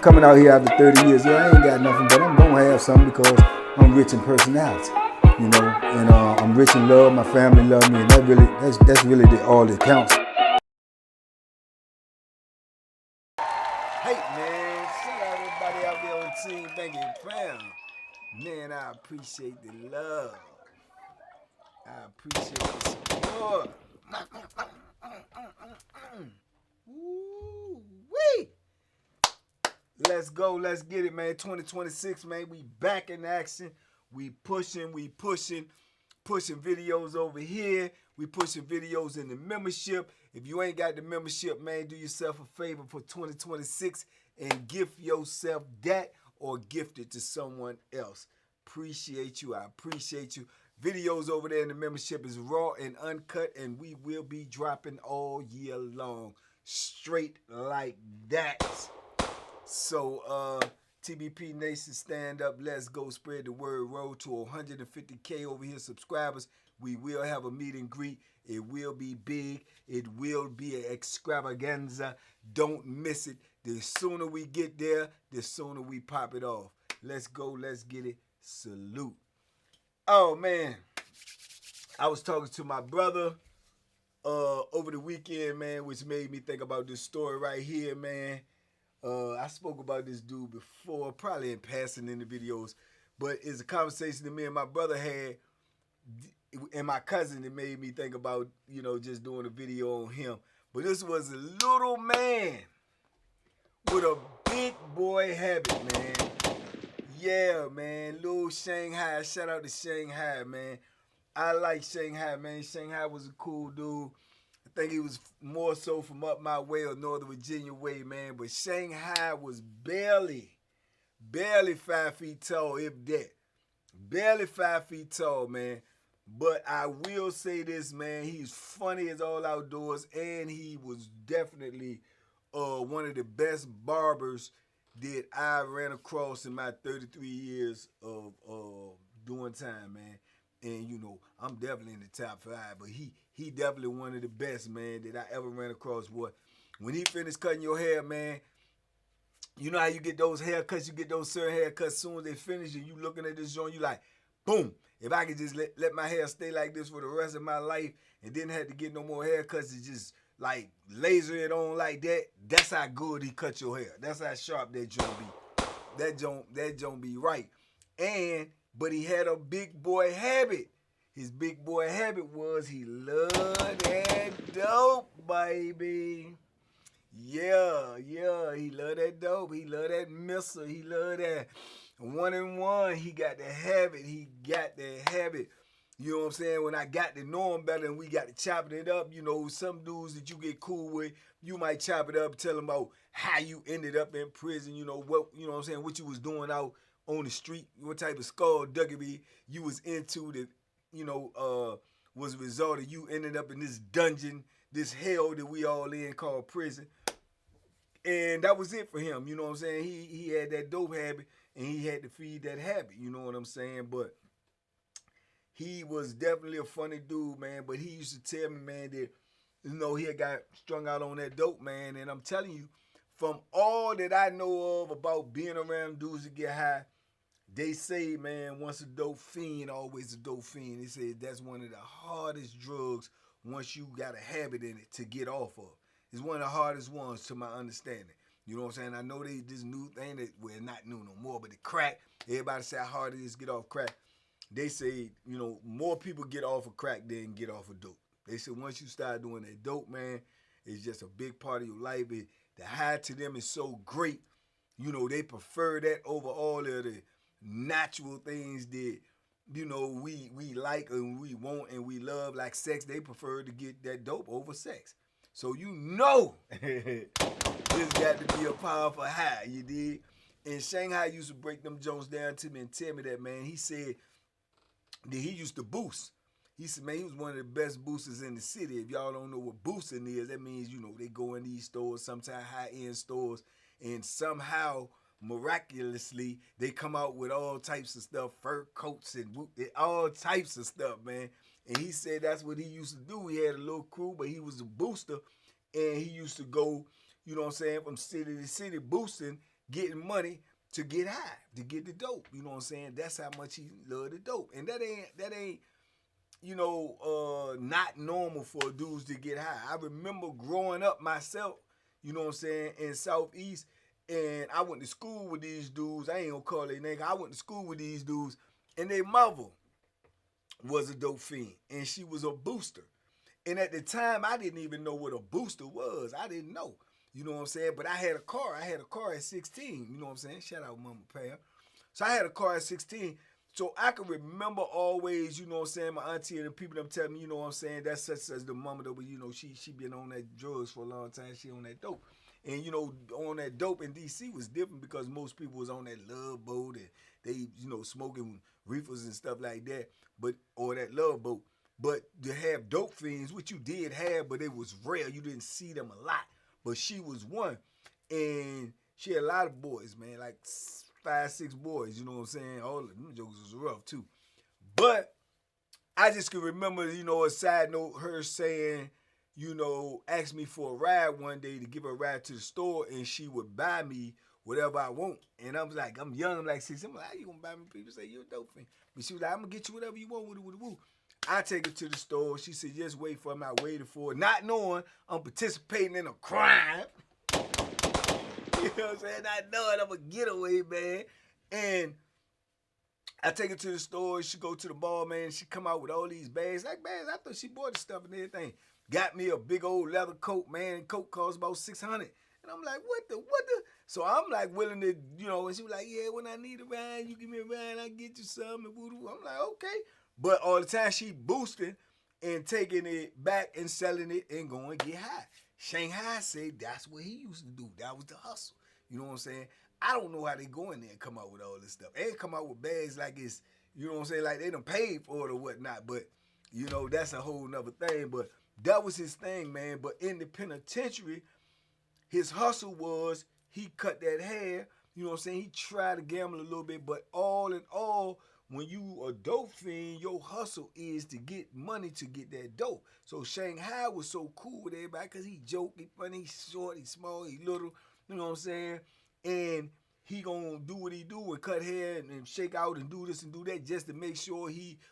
coming out here after 30 years. Yeah, I ain't got nothing, but I'm gonna have something because I'm rich in personality, you know, and I'm rich in love. My family love me, and that's really all that counts. Hey man, shout out everybody out there on Team Banky Pounds. Man, I appreciate the love. I appreciate the support. Woo-wee. Let's go, let's get it, man. 2026, man. We back in action. We pushing videos over here. We pushing videos in the membership. If you ain't got the membership, man, do yourself a favor for 2026 and gift yourself that or gift it to someone else. Appreciate you. I appreciate you. Videos over there in the membership is raw and uncut, and we will be dropping all year long. Straight like that. So, TBP Nation, stand up. Let's go spread the word. Road to 150K over here subscribers. We will have a meet and greet. It will be big. It will be an extravaganza. Don't miss it. The sooner we get there, the sooner we pop it off. Let's go. Let's get it. Salute. Oh, man. I was talking to my brother over the weekend, man, which made me think about this story right here, man. I spoke about this dude before, probably in passing in the videos, but it's a conversation that me and my brother had and my cousin that made me think about, you know, just doing a video on him. But this was a little man with a big boy habit, man. Yeah, man, little Shanghai. Shout out to Shanghai, man. I like Shanghai, man. Shanghai was a cool dude. I think he was more so from up my way or Northern Virginia way, man. But Shanghai was barely 5 feet tall, if that. Barely 5 feet tall, man. But I will say this, man. He's funny as all outdoors, and he was definitely one of the best barbers that I ran across in my 33 years of doing time, man. And, you know, I'm definitely in the top 5, but he definitely one of the best, man, that I ever ran across. Boy, when he finished cutting your hair, man, you know how you get those haircuts, you get those certain haircuts, as soon as they finish and you looking at this joint, you like, boom, if I could just let my hair stay like this for the rest of my life and didn't have to get no more haircuts and just, like, laser it on like that, that's how good he cut your hair. That's how sharp that joint be. That joint be right. But he had a big boy habit. His big boy habit was he loved that dope, baby. Yeah, he loved that dope. He loved that missile. He loved that 1-in-1. He got the habit. You know what I'm saying? When I got to know him better and we got to chopping it up, you know, some dudes that you get cool with, you might chop it up, tell them about how you ended up in prison, you know what I'm saying, what you was doing out on the street, what type of skullduggery you was into that, you know, was a result of you ending up in this dungeon, this hell that we all in called prison. And that was it for him, you know what I'm saying? He had that dope habit and he had to feed that habit, you know what I'm saying? But he was definitely a funny dude, man. But he used to tell me, man, that, you know, he had got strung out on that dope, man. And I'm telling you, from all that I know of about being around dudes that get high, they say, man, once a dope fiend, always a dope fiend. They say that's one of the hardest drugs once you got a habit in it to get off of. It's one of the hardest ones to my understanding. You know what I'm saying? I know this new thing that, well, not new no more, but the crack, everybody say how hard it is to get off crack. They say, you know, more people get off of crack than get off of dope. They say once you start doing that dope, man, it's just a big part of your life. The high to them is so great. You know, they prefer that over all of the natural things that, you know, we like and we want and we love, like sex. They prefer to get that dope over sex. So you know this got to be a powerful high, you dig? And Shanghai used to break them Jones down to me and tell me that, man. He said that he used to boost. He said, man, he was one of the best boosters in the city. If y'all don't know what boosting is, that means, you know, they go in these stores, sometimes high-end stores, and somehow, miraculously, they come out with all types of stuff, fur coats and all types of stuff, man. And he said that's what he used to do. He had a little crew, but he was a booster, and he used to go, you know what I'm saying, from city to city boosting getting money to get high, to get the dope. You know what I'm saying? That's how much he loved the dope. And that ain't not normal for dudes to get high. I remember growing up myself, you know what I'm saying, in Southeast, and I went to school with these dudes. I ain't gonna call their name. I went to school with these dudes, and their mother was a dope fiend, and she was a booster. And at the time, I didn't even know what a booster was. I didn't know. You know what I'm saying? But I had a car. I had a car at 16. You know what I'm saying? Shout out Mama Pam. So I had a car at 16. So I can remember always, you know what I'm saying, my auntie and the people them tell me, you know what I'm saying, that's such as the mama that was, she been on that drugs for a long time. She on that dope. And, on that dope in D.C. was different because most people was on that love boat and they, smoking reefers and stuff like that, or that love boat. But to have dope fiends, which you did have, but it was rare. You didn't see them a lot. But she was one. And she had a lot of boys, man, like 5, 6 boys, you know what I'm saying? All of them jokers was rough too. But I just can remember, a side note, her saying, asked me for a ride one day to give her a ride to the store, and she would buy me whatever I want. And I was like, I'm young, I'm like 6. I'm like, how you gonna buy me? People say you're a dope fan. But she was like, I'm gonna get you whatever you want, woo. I take her to the store. She said, just wait for me. I waited for her, not knowing I'm participating in a crime. You know what I'm saying? Not knowing I'm a getaway, man. And I take her to the store. She go to the bar, man. She come out with all these bags. Like bags, I thought she bought the stuff and everything. Got me a big old leather coat, man. Coat cost about $600. And I'm like, what the? So I'm like willing to, and she was like, yeah, when I need a ride, you give me a ride, I get you some. And woo-doo. I'm like, okay. But all the time she boosting and taking it back and selling it and going to get high. Shanghai said that's what he used to do. That was the hustle. You know what I'm saying? I don't know how they go in there and come out with all this stuff. They come out with bags like it's, you know what I'm saying, like they done paid for it or whatnot. But, that's a whole nother thing. But that was his thing, man. But in the penitentiary, his hustle was he cut that hair. You know what I'm saying? He tried to gamble a little bit. But all in all, when you a dope fiend, your hustle is to get money to get that dope. So Shanghai was so cool with everybody because he joke, he funny, he short, he small, he little. You know what I'm saying? And he gonna do what he do and cut hair and shake out and do this and do that just to make sure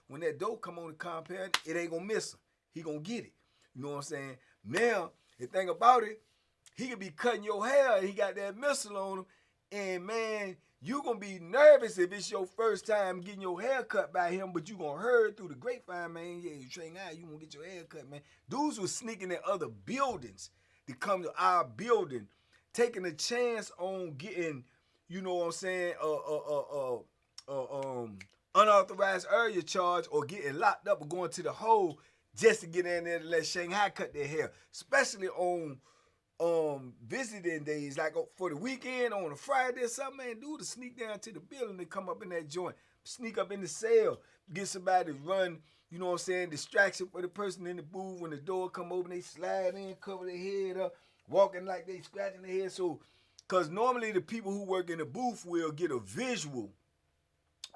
when that dope come on the compound, it ain't gonna miss him. He gonna get it. You know what I'm saying? Now, the thing about it, he could be cutting your hair and he got that missile on him. And man, you gonna be nervous if it's your first time getting your hair cut by him, but you gonna heard through the grapevine, man, yeah, you train out, you gonna get your hair cut, man. Dudes was sneaking in other buildings to come to our building, taking a chance on getting, you know what I'm saying, unauthorized area charge or getting locked up or going to the hole just to get in there to let Shanghai cut their hair, especially on visiting days, like for the weekend on a Friday or something, man, dude to sneak down to the building and come up in that joint, sneak up in the cell, get somebody to run, you know what I'm saying, distraction for the person in the booth. When the door come open, they slide in, cover their head up, walking like they scratching their head. So, because normally the people who work in the booth will get a visual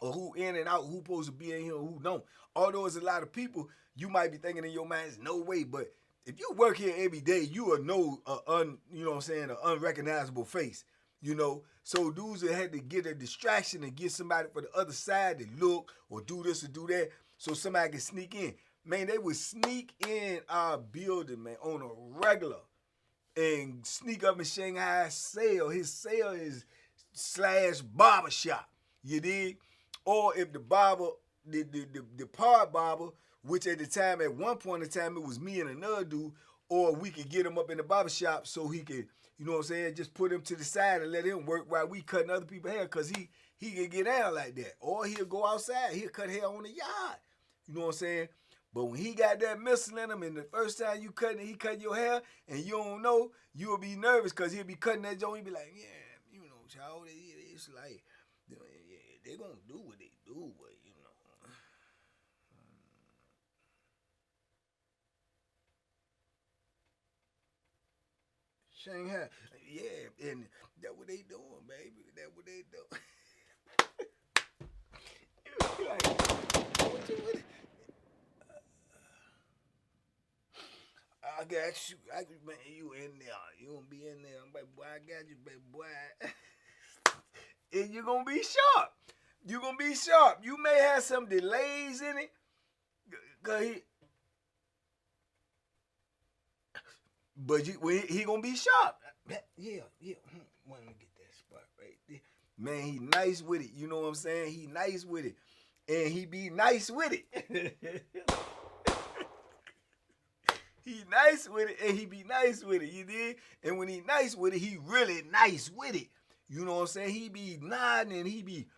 of who in and out, who supposed to be in here, who don't. Although there's a lot of people, you might be thinking in your mind, there's no way, but if you work here every day, you will know you know what I'm saying, an unrecognizable face, So dudes that had to get a distraction and get somebody for the other side to look or do this or do that so somebody can sneak in. Man, they would sneak in our building, man, on a regular and sneak up in Shanghai's sale. His sale is / barbershop, you dig? Or if the barber, the part barber, which at the time, at one point in time, it was me and another dude, or we could get him up in the barbershop so he could, you know what I'm saying, just put him to the side and let him work while we cutting other people's hair because he can get down like that. Or he'll go outside, he'll cut hair on the yard. You know what I'm saying? But when he got that missile in him and the first time you cutting, he cut your hair and you don't know, you'll be nervous because he'll be cutting that joint. He'll be like, yeah, child, it's like, yeah, they gonna do what they do, but Shanghai. Yeah, and that's what they doing, baby. That's what they doing. Like, what you, I got you. Man, you in there. You gonna be in there. I'm like, boy, I got you, baby, boy. and you're gonna be sharp. You're gonna be sharp. You may have some delays in it, but he gonna be sharp. Yeah. Let me get that spot right there. Man, he nice with it. You know what I'm saying? He nice with it, and he be nice with it. He nice with it, and he be nice with it. You did? And when he nice with it, he really nice with it. You know what I'm saying? He be nodding, and he be,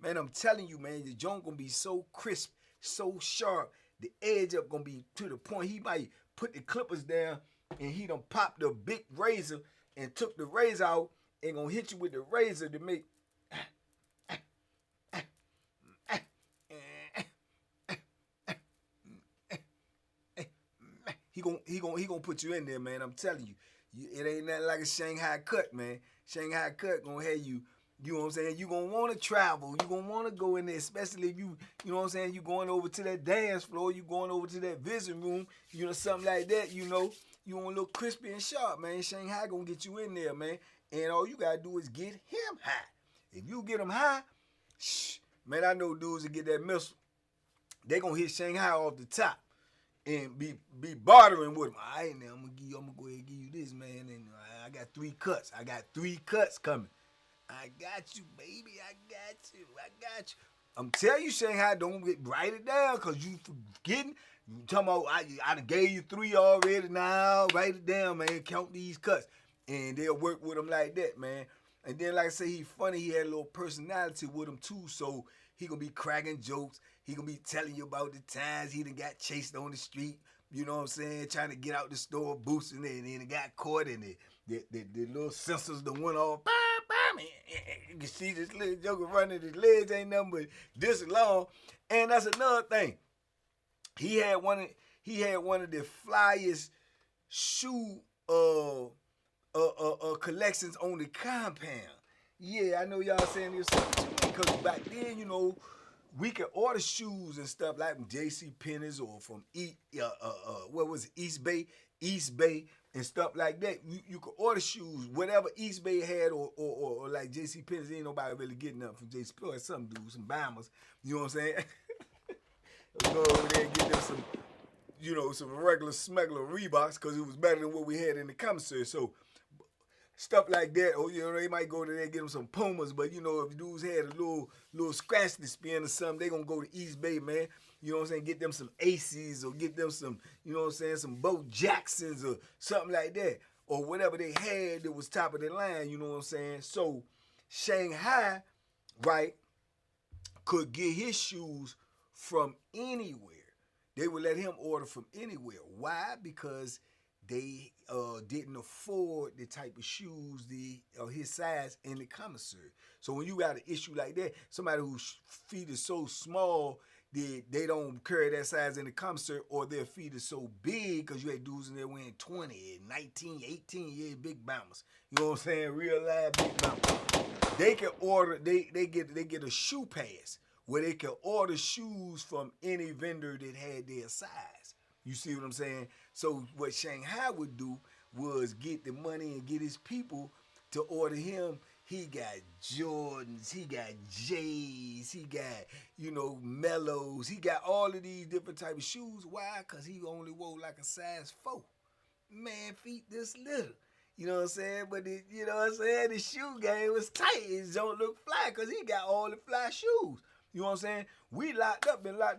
man, I'm telling you, man, the joint gonna be so crisp, so sharp. The edge up gonna be to the point he might put the clippers down, and he done popped the big razor and took the razor out and gonna hit you with the razor to make. He gonna put you in there, man. I'm telling you, it ain't nothing like a Shanghai cut, man. Shanghai cut gonna have you. You know what I'm saying? You gonna want to travel. You gonna want to go in there, especially if you know what I'm saying. You going over to that dance floor. You going over to that visiting room. You know, something like that. You know, you want a little crispy and sharp, man. Shanghai gonna get you in there, man. And all you gotta do is get him high. If you get him high, man, I know dudes that get that missile. They gonna hit Shanghai off the top and be bartering with him. All right, now I'm gonna go ahead and give you this, man. And I got 3 cuts. I got 3 cuts coming. I got you, baby. I got you. I'm telling you, Shanghai, don't write it down because you forgetting. You talking about I done gave you 3 already. Now write it down, man. Count these cuts, and they'll work with him like that, man. And then, like I say, he funny. He had a little personality with him too, so he gonna be cracking jokes. He gonna be telling you about the times he done got chased on the street. You know what I'm saying? Trying to get out the store, boosting it, and then he got caught in it. The little sensors that went off. You can see this little joker running. His legs ain't nothing but this long. And that's another thing. He had one of the flyest shoe collections on the compound. Yeah, I know y'all saying this because back then, you know, we could order shoes and stuff like from J.C. Penney's or from East Bay and stuff like that. You could order shoes, whatever East Bay had or like J.C. Penney's. Ain't nobody really getting nothing from J.C. Penney's. Some dudes, some Bammers, you know what I'm saying? Go over there and get them some, you know, some regular smuggler Reeboks because it was better than what we had in the commissary. So stuff like that, or you know, they might go to there and get them some Pumas, but you know, if dudes had a little scratch to spin or something, they gonna go to East Bay, man. You know what I'm saying? Get them some Aces or get them some, you know what I'm saying, some Bo Jacksons or something like that, or whatever they had that was top of the line. You know what I'm saying? So Shanghai, right, could get his shoes from anywhere. They would let him order from anywhere. Why? Because they didn't afford the type of shoes his size in the commissary. So when you got an issue like that, somebody whose feet is so small, they don't carry that size in the commissary, or their feet is so big because you had dudes in there wearing 20, 19, 18 year big bombers. You know what I'm saying? Real live big bombers. They can order. They get a shoe pass where they can order shoes from any vendor that had their size. You see what I'm saying? So what Shanghai would do was get the money and get his people to order him. He got Jordans, he got J's, he got, you know, Mellows. He got all of these different type of shoes. Why? Because he only wore like a size 4. Man, feet this little. You know what I'm saying? But, you know what I'm saying? The shoe game was tight. It don't look fly because he got all the fly shoes. You know what I'm saying? We been locked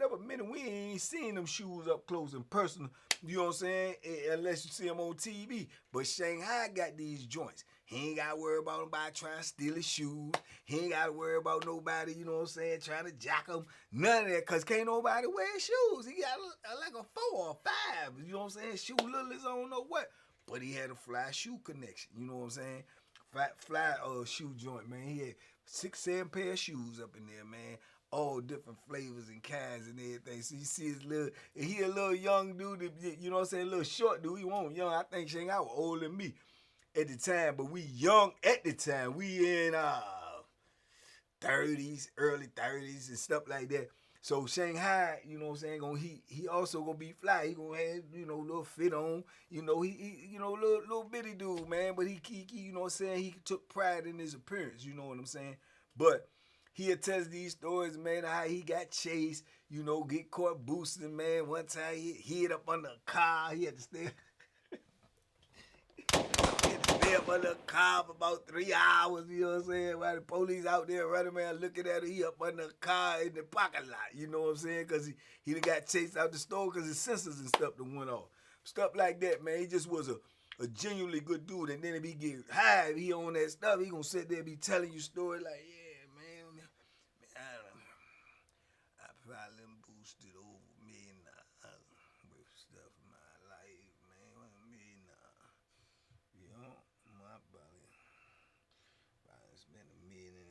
up a minute. We ain't seen them shoes up close and personal. You know what I'm saying? Unless you see them on TV. But Shanghai got these joints. He ain't got to worry about nobody trying to steal his shoes. He ain't got to worry about nobody, you know what I'm saying, trying to jack him. None of that, because can't nobody wear shoes. He got like a 4 or 5. You know what I'm saying? Shoe little as I don't know what. But he had a fly shoe connection. You know what I'm saying? Fly shoe joint, man. He had 6, 7 pair of shoes up in there, man. All different flavors and kinds and everything. So you see his he a little young dude, you know what I'm saying, a little short dude. He wasn't young. I think Shanghai was older than me at the time, but we young at the time. We in 30s, early 30s and stuff like that. So Shanghai, you know what I'm saying, he also gonna be fly. He gonna have, you know, little fit on, you know, he you know, little bitty dude, man. But he you know what I'm saying, he took pride in his appearance, you know what I'm saying. But he'll tell these stories, man, how he got chased, you know, get caught boosting, man. One time he hid up under a car. He had to stay up under a car for about 3 hours, you know what I'm saying? While the police out there running around looking at him, he up under a car in the parking lot, you know what I'm saying? Because he done got chased out the store because his sensors and stuff done went off. Stuff like that, man. He just was a genuinely good dude. And then if he get high, if he on that stuff, he gonna sit there and be telling you stories like, yeah, man, I don't know. I probably boosted over $1,000,000 with stuff in my life, man. $1,000,000. You know, my body probably spent $1.5 million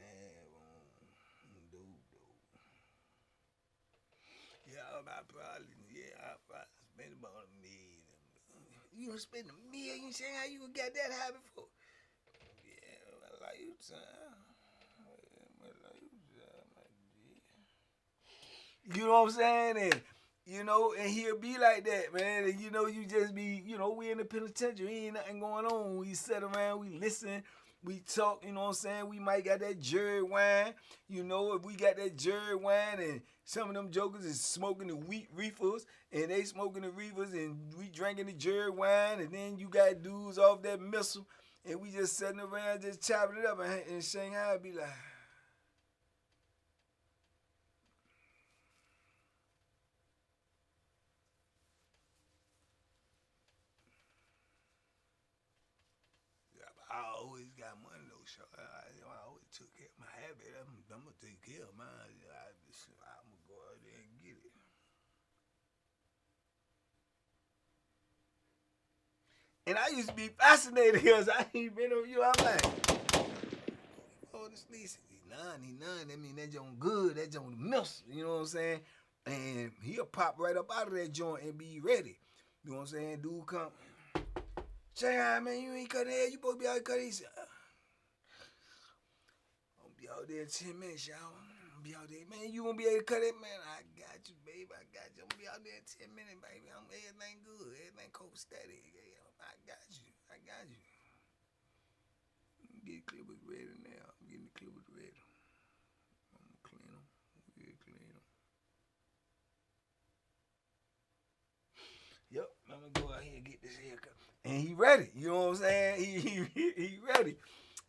on dope though. I probably spent about $1 million. You done spend $1 million, saying how you got that high before? Yeah, my lifetime. You know what I'm saying? And you know, and he'll be like that, man. And you know, you just be, you know, we in the penitentiary, ain't nothing going on. We sit around, we listen, we talk, you know what I'm saying? We might got that jury wine, you know, if we got that jury wine and some of them jokers is smoking the wheat reefers and they smoking the reefers and we drinking the jury wine and then you got dudes off that missile and we just sitting around just chopping it up and Shanghai be like, I always got money though, so I always took care of my habit. I'm gonna take care of mine. I'm gonna go out there and get it. And I used to be fascinated because I ain't been on you. I'm like, oh, this lease, he none. That mean that joint good. That joint miss. You know what I'm saying? And he'll pop right up out of that joint and be ready. You know what I'm saying? Dude come. Shanghai, man, you ain't cutting hair. You supposed to be out cutting hair. I'm gonna be out there in 10 minutes, y'all. I'm gonna be out there. Man, you gonna be able to cut it? Man, I got you, baby. I got you. I'm gonna be out there in 10 minutes, baby. Everything good. Everything cold steady. I got you. Get the clippers ready now. I'm getting the clippers ready. I'm gonna clean them. We'll clean them. Yep, I'm gonna go out here and get this haircut. And he ready. You know what I'm saying? He ready.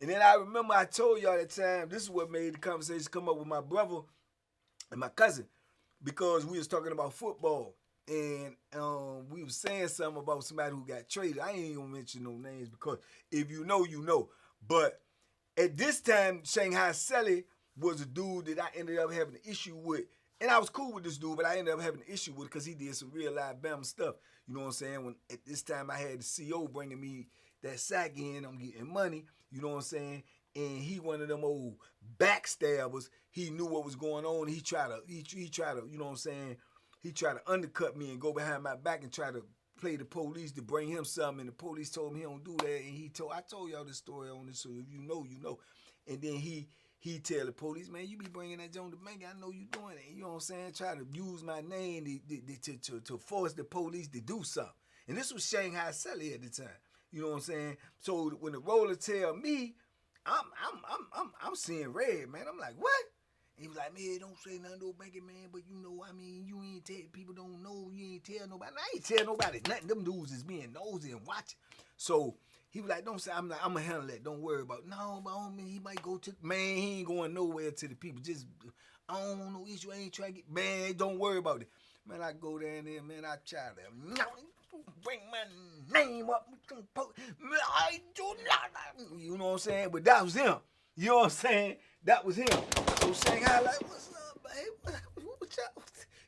And then I remember I told y'all that time, this is what made the conversation come up with my brother and my cousin, because we was talking about football. And we was saying something about somebody who got traded. I ain't gonna mention no names because if you know, you know. But at this time, Shanghai Selly was a dude that I ended up having an issue with. And I was cool with this dude, but I ended up having an issue with it because he did some real live Bama stuff. You know what I'm saying? When at this time I had the CO bringing me that sack in, I'm getting money. You know what I'm saying? And he one of them old backstabbers. He knew what was going on. He tried to, you know what I'm saying? He tried to undercut me and go behind my back and try to play the police to bring him something. And the police told him he don't do that. And I told y'all this story on this, so if you know, you know. And then he tell the police, man, you be bringing that joint to bank. I know you doing it. You know what I'm saying? Try to use my name to force the police to do something. And this was Shanghai Selly at the time. You know what I'm saying? So when the roller tell me, I'm seeing red, man. I'm like, what? And he was like, man, don't say nothing to banking, man. But you know, I mean, you ain't tell people don't know. You ain't tell nobody. I ain't tell nobody nothing. Them dudes is being nosy and watching. So he was like, don't say. I'm like, I'm gonna handle that. Don't worry about it. No, but I don't mean he might go to. Man, he ain't going nowhere to the people. Just I don't want no issue. I ain't trying to get. Man, don't worry about it. Man, I go down there, man. I try to bring my name up. I do not. You know what I'm saying? But that was him. You know what I'm saying? That was him. So Shanghai like, what's up, babe? What y'all?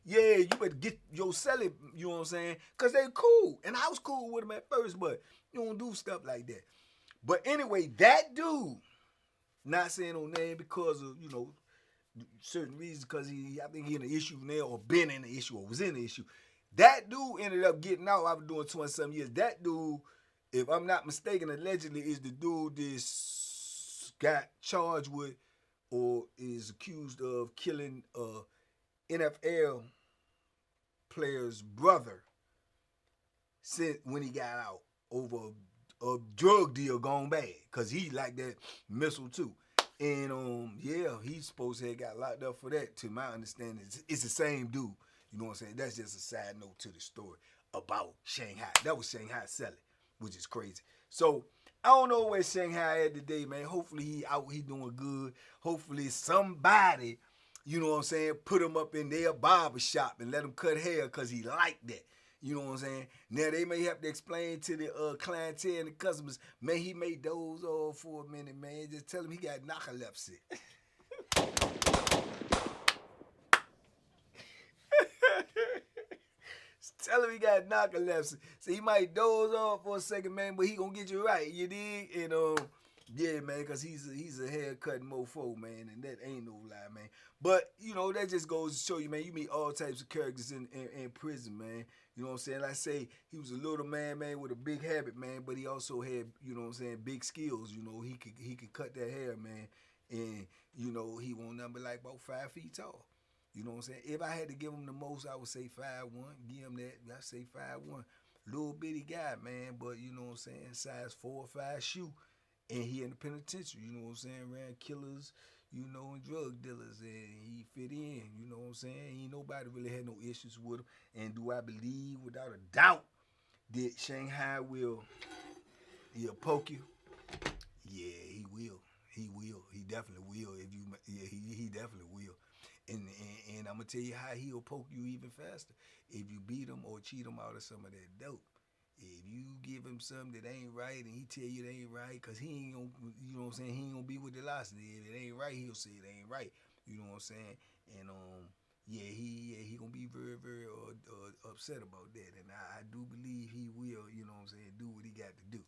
Yeah, you better get your selling, you know what I'm saying? Because they cool. And I was cool with them at first, but you don't do stuff like that. But anyway, that dude, not saying no name because of, you know, certain reasons, because I think he in an issue now or been in the issue or was in the issue. That dude ended up getting out. I was doing 20-something years. That dude, if I'm not mistaken, allegedly is the dude that got charged with or is accused of killing NFL player's brother since when he got out over a drug deal gone bad, because he like that missile too. And yeah, he's supposed to have got locked up for that. To my understanding, it's the same dude. You know what I'm saying? That's just a side note to the story about Shanghai. That was Shanghai selling, which is crazy. So I don't know where Shanghai at today, man. Hopefully he doing good. Hopefully somebody, you know what I'm saying, put him up in their barber shop and let him cut hair because he liked that. You know what I'm saying? Now they may have to explain to the clientele and the customers, man, he may doze off for a minute, man. Just tell him he got narcolepsy. Tell him he got narcolepsy. So he might doze off for a second, man, but he gonna get you right, you dig? And yeah, man, because he's a haircutting mofo, man, and that ain't no lie, man. But, you know, that just goes to show you, man, you meet all types of characters in prison, man. You know what I'm saying? Like I say, he was a little man, with a big habit, man, but he also had, you know what I'm saying, big skills. You know, he could cut that hair, man, and, you know, he won't number like about 5 feet tall. You know what I'm saying? If I had to give him the most, I would say 5'1". Give him that, I say 5'1". Little bitty guy, man, but, you know what I'm saying, size 4 or 5 shoe. And he in the penitentiary, you know what I'm saying, ran killers, you know, and drug dealers, and he fit in, you know what I'm saying? Ain't nobody really had no issues with him. And do I believe, without a doubt, that Shanghai will, he'll poke you? Yeah, he will. He will. He definitely will. He definitely will. And I'm gonna tell you how he'll poke you even faster. If you beat him or cheat him out of some of that dope. If you give him something that ain't right and he tell you it ain't right, because he ain't gonna, you know what I'm saying, he ain't gonna be with the license. If it ain't right, he'll say it ain't right. You know what I'm saying? And yeah, he gonna be very, very upset about that. And I do believe he will, you know what I'm saying, do what he got to do.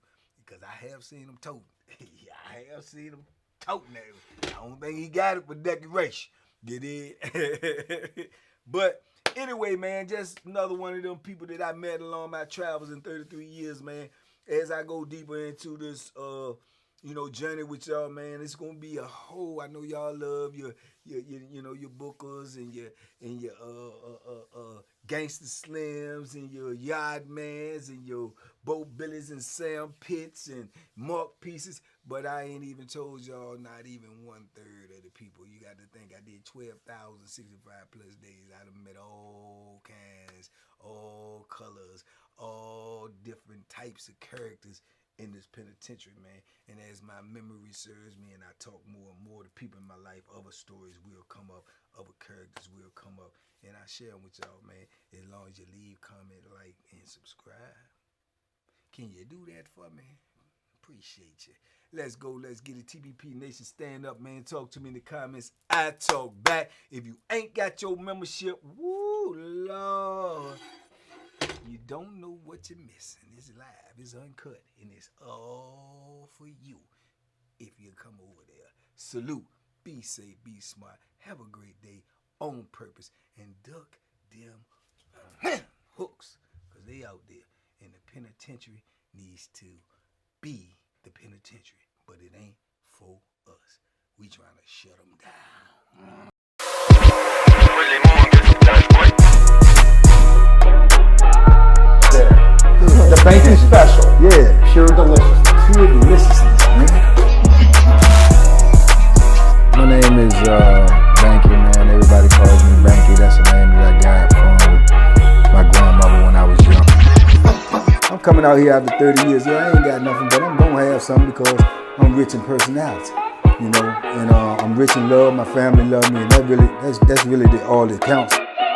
Because I have seen him toting. I have seen him toting that. I don't think he got it for decoration. You did? But anyway, man, just another one of them people that I met along my travels in 33 years, man. As I go deeper into this, you know, journey with y'all, man, it's gonna be a whole. I know y'all love your you know, your bookers and your gangster slims and your yard mans and your Bo Billies and Sam Pitts and Mark Pieces. But I ain't even told y'all not even 1/3 of the people. You got to think I did 12,065 plus days. I done met all kinds, all colors, all different types of characters in this penitentiary, man. And as my memory serves me and I talk more and more to people in my life, other stories will come up, other characters will come up, and I share them with y'all, man, as long as you leave, comment, like, and subscribe. Can you do that for me? Appreciate you. Let's go. Let's get it. TBP Nation, stand up, man. Talk to me in the comments. I talk back. If you ain't got your membership, woo, Lord, you don't know what you're missing. It's live, it's uncut, and it's all for you if you come over there. Salute, be safe, be smart, have a great day on purpose, and duck them hooks, because they out there, and the penitentiary needs to be the penitentiary, but it ain't for us. We trying to shut them down. The banky special. Yeah. Pure deliciousness. Pure deliciousness, man. My name is Banky, man. Everybody calls me Banky. That's the name that I got from my grandmother when I was young. I'm coming out here after 30 years. Yeah, I ain't got nothing, but I'm gonna have something because I'm rich in personality, you know, and I'm rich in love. My family love me, and that's really all that counts.